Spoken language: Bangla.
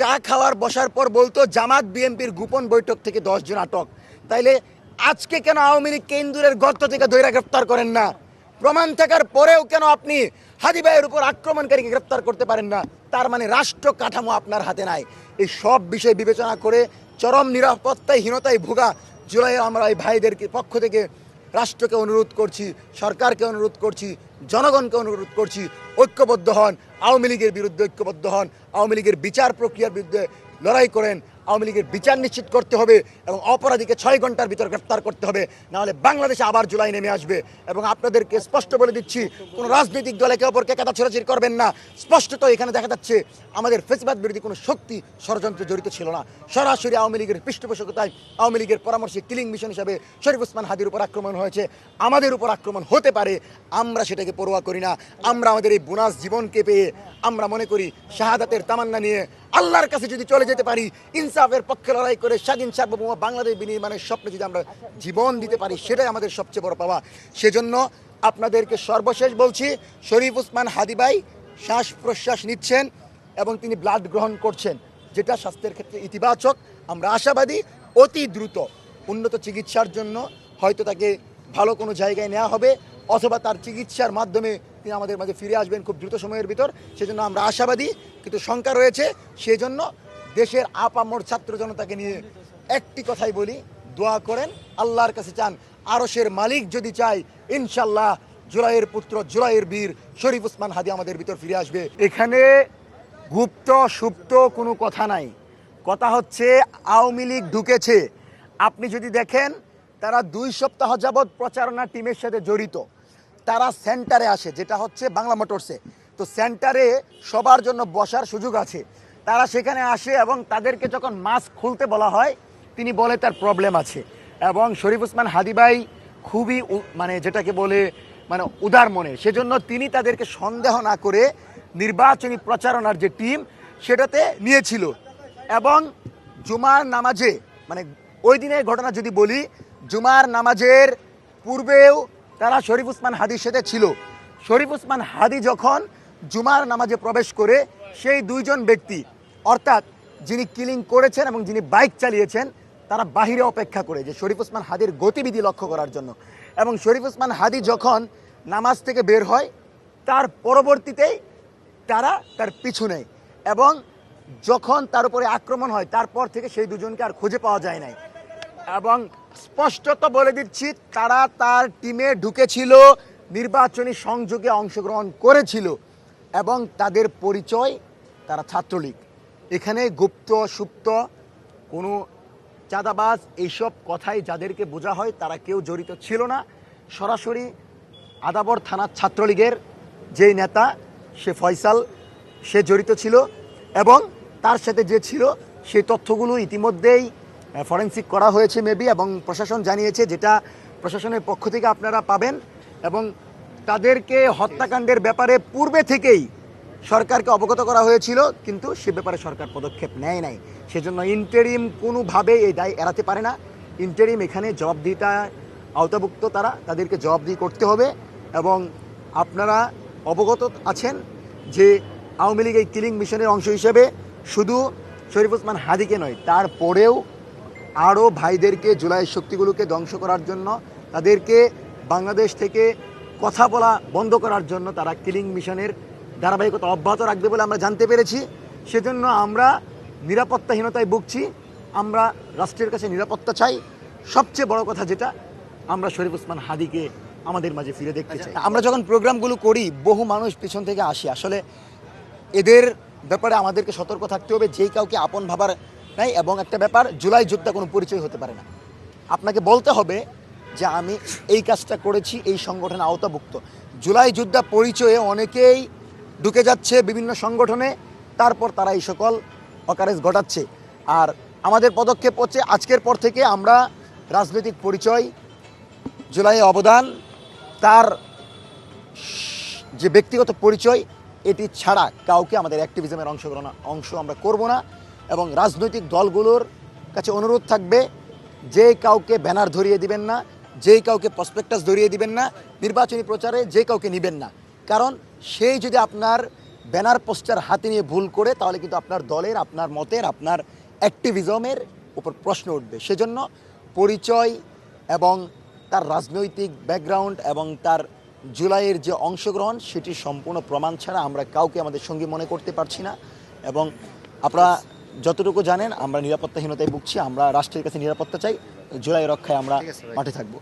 চা খাওয়ার বসার পর বলতো জামাত বিএনপির গোপন বৈঠক থেকে 10 জন আটক। তাইলে আজকে কেন আওয়ামী লীগ কেন্দ্রের গর্ত থেকে দৈরা গ্রেফতার করেন না? প্রমাণ থাকার পরেও কেন আপনি হাদি ভাইয়ের উপর আক্রমণকারীকে গ্রেফতার করতে পারেন না? তার মানে রাষ্ট্র কাঠামো আপনার হাতে নাই। এই সব বিষয় বিবেচনা করে চরম নিরাপত্তাহীনতায় ভোগা জুলাইয়ে আমরা এই ভাইদের পক্ষ থেকে রাষ্ট্রকে অনুরোধ করছি, সরকারকে অনুরোধ করছি, জনগণকে অনুরোধ করছি, ঐক্যবদ্ধ হন, আওয়ামী লীগের বিরুদ্ধে ঐক্যবদ্ধ হন, আওয়ামী লীগের বিচার প্রক্রিয়ার বিরুদ্ধে লড়াই করেন। আওয়ামী লীগের বিচার নিশ্চিত করতে হবে এবং অপরাধীকে 6 ঘন্টার ভিতর গ্রেফতার করতে হবে, নাহলে বাংলাদেশে আবার জুলাই নেমে আসবে। এবং আপনাদেরকে স্পষ্ট বলে দিচ্ছি, কোনো রাজনৈতিক দলে একে অপরকে কাদা ছোড়াছড়ি করবেন না। স্পষ্টত এখানে দেখা যাচ্ছে আমাদের ফেসিবাদ বিরোধী কোনো শক্তি ষড়যন্ত্রে জড়িত ছিল না। সরাসরি আওয়ামী লীগের পৃষ্ঠপোষকতায় আওয়ামী লীগের পরামর্শে কিলিং মিশন হিসাবে শরীফ ওসমান হাদির উপর আক্রমণ হয়েছে। আমাদের উপর আক্রমণ হতে পারে, আমরা সেটাকে পরোয়া করি না। আমরা আমাদের এই বোনাস জীবনকে পেয়ে আমরা মনে করি শাহাদাতের তামান্না নিয়ে আল্লাহর কাছে যদি চলে যেতে পারি, ইনসাফের পক্ষে লড়াই করে স্বাধীন সার্বভৌম বাংলাদেশ বিনির্মাণের স্বপ্নে যদি আমরা জীবন দিতে পারি, সেটাই আমাদের সবচেয়ে বড় পাওয়া। সেজন্য আপনাদেরকে সর্বশেষ বলছি, শরীফ ওসমান হাদি ভাই শ্বাস প্রশ্বাস নিচ্ছেন এবং তিনি ব্লাড গ্রহণ করছেন, যেটা স্বাস্থ্যের ক্ষেত্রে ইতিবাচক। আমরা আশাবাদী অতি দ্রুত উন্নত চিকিৎসার জন্য হয়তো তাকে ভালো কোনো জায়গায় নেওয়া হবে, অথবা তার চিকিৎসার মাধ্যমে তিনি আমাদের মাঝে ফিরে আসবেন খুব দ্রুত সময়ের ভিতর। সেজন্য আমরা আশাবাদী, কিন্তু শঙ্কা রয়েছে। সেজন্য দেশের আপামর ছাত্র জনতাকে নিয়ে একটি কথাই বলি, দোয়া করেন, আল্লাহর কাছে চান, আরশের মালিক যদি চাই, ইনশাল্লাহ জুলাইয়ের পুত্র, জুলাইয়ের বীর শরীফ ওসমান হাদি আমাদের ভিতর ফিরে আসবে। এখানে গুপ্ত সুপ্ত কোনো কথা নাই। কথা হচ্ছে আওয়ামী লীগ ঢুকেছে। আপনি যদি দেখেন, তারা 2 সপ্তাহ যাবৎ প্রচারণা টিমের সাথে জড়িত। তারা সেন্টারে আসে, যেটা হচ্ছে বাংলা মোটরসে। তো সেন্টারে সবার জন্য বসার সুযোগ আছে। তারা সেখানে আসে এবং তাদেরকে যখন মাস্ক খুলতে বলা হয়, তিনি বলে তার প্রবলেম আছে। এবং শরীফ ওসমান হাদি ভাই খুবই মানে যেটাকে বলে মানে উদার মনে, সেজন্য তিনি তাদেরকে সন্দেহ না করে নির্বাচনী প্রচারণার যে টিম সেটাতে নিয়েছিল। এবং জুমার নামাজে, মানে ওই দিনের ঘটনা যদি বলি, জুমার নামাজের পূর্বেও তারা শরীফ ওসমান হাদির সাথে ছিল। শরীফ ওসমান হাদি যখন জুমার নামাজে প্রবেশ করে, সেই 2 জন ব্যক্তি, অর্থাৎ যিনি কিলিং করেছেন এবং যিনি বাইক চালিয়েছেন, তারা বাহিরে অপেক্ষা করে যে শরীফ ওসমান হাদির গতিবিধি লক্ষ্য করার জন্য। এবং শরীফ ওসমান হাদি যখন নামাজ থেকে বের হয়, তার পরবর্তীতেই তারা তার পিছু নেয়। এবং যখন তার উপরে আক্রমণ হয়, তারপর থেকে সেই 2 জনকে আর খুঁজে পাওয়া যায় নাই। এবং স্পষ্টত বলে দিচ্ছি, তারা তার টিমে ঢুকেছিল, নির্বাচনী সংযোগে অংশগ্রহণ করেছিল এবং তাদের পরিচয় তারা ছাত্রলীগ। এখানে গুপ্ত সুপ্ত কোনো চাঁদাবাজ এইসব কথাই যাদেরকে বোঝা হয়, তারা কেউ জড়িত ছিল না। সরাসরি আদাবর থানার ছাত্রলীগের যেই নেতা, সে ফয়সাল, সে জড়িত ছিল। এবং তার সাথে যে ছিল, সেই তথ্যগুলো ইতিমধ্যেই ফরেন্সিক করা হয়েছে মেবি, এবং প্রশাসন জানিয়েছে, যেটা প্রশাসনের পক্ষ থেকে আপনারা পাবেন। এবং তাদেরকে হত্যাকাণ্ডের ব্যাপারে পূর্বে থেকেই সরকারকে অবগত করা হয়েছিল, কিন্তু সে ব্যাপারে সরকার পদক্ষেপ নেয় নাই। সেজন্য ইন্টারিম কোনোভাবে এই দায় এড়াতে পারে না। ইন্টারিম এখানে জবাবদিহিতা আওতাভুক্ত, তাদেরকে জবাবদিহি করতে হবে। এবং আপনারা অবগত আছেন যে আওয়ামী লীগ এই কিলিং মিশনের অংশ হিসেবে শুধু শরীফ ওসমান হাদিকে নয়, তারপরেও আরও ভাইদেরকে, জুলাই শক্তিগুলোকে ধ্বংস করার জন্য, তাদেরকে বাংলাদেশ থেকে কথা বলা বন্ধ করার জন্য তারা কিলিং মিশনের ধারাবাহিকতা অব্যাহত রাখবে বলে আমরা জানতে পেরেছি। সেজন্য আমরা নিরাপত্তাহীনতায় ভুগছি। আমরা রাষ্ট্রের কাছে নিরাপত্তা চাই। সবচেয়ে বড় কথা যেটা, আমরা শরীফ ওসমান হাদিকে আমাদের মাঝে ফিরে দেখতে চাই। আমরা যখন প্রোগ্রামগুলো করি, বহু মানুষ পিছন থেকে আসে। আসলে এদের ব্যাপারে আমাদেরকে সতর্ক থাকতে হবে, যেই কাউকে আপন ভাবার নাই। এবং একটা ব্যাপার, জুলাই যোদ্ধা কোনো পরিচয় হতে পারে না। আপনাকে বলতে হবে যে আমি এই কাজটা করেছি, এই সংগঠনে আওতাভুক্ত। জুলাই যোদ্ধা পরিচয়ে অনেকেই ঢুকে যাচ্ছে বিভিন্ন সংগঠনে, তারপর তারা এই সকল অকারেজ ঘটাচ্ছে। আর আমাদের পদক্ষেপ হচ্ছে, আজকের পর থেকে আমরা রাজনৈতিক পরিচয়, জুলাইয়ে অবদান, তার যে ব্যক্তিগত পরিচয়, এটি ছাড়া কাউকে আমাদের অ্যাক্টিভিজমের অংশ আমরা করব না। এবং রাজনৈতিক দলগুলোর কাছে অনুরোধ থাকবে, যে কাউকে ব্যানার ধরিয়ে দিবেন না, যেই কাউকে প্রসপেক্টাস ধরিয়ে দিবেন না, নির্বাচনী প্রচারে যে কাউকে নেবেন না। কারণ সেই যদি আপনার ব্যানার পোস্টার হাতে নিয়ে ভুল করে, তাহলে কিন্তু আপনার দলের, আপনার মতের, আপনার অ্যাক্টিভিজমের উপর প্রশ্ন উঠবে। সেজন্য পরিচয় এবং তার রাজনৈতিক ব্যাকগ্রাউন্ড এবং তার জুলাইয়ের যে অংশগ্রহণ, সেটি সম্পূর্ণ প্রমাণ ছাড়া আমরা কাউকে আমাদের সঙ্গী মনে করতে পারছি না। এবং আপনারা যতটুকু জানেন, আমরা নিরাপত্তাহীনতায় ভুগছি। আমরা রাষ্ট্রের কাছে নিরাপত্তা চাই। জুলাই রক্ষায় আমরা মাঠে থাকবো।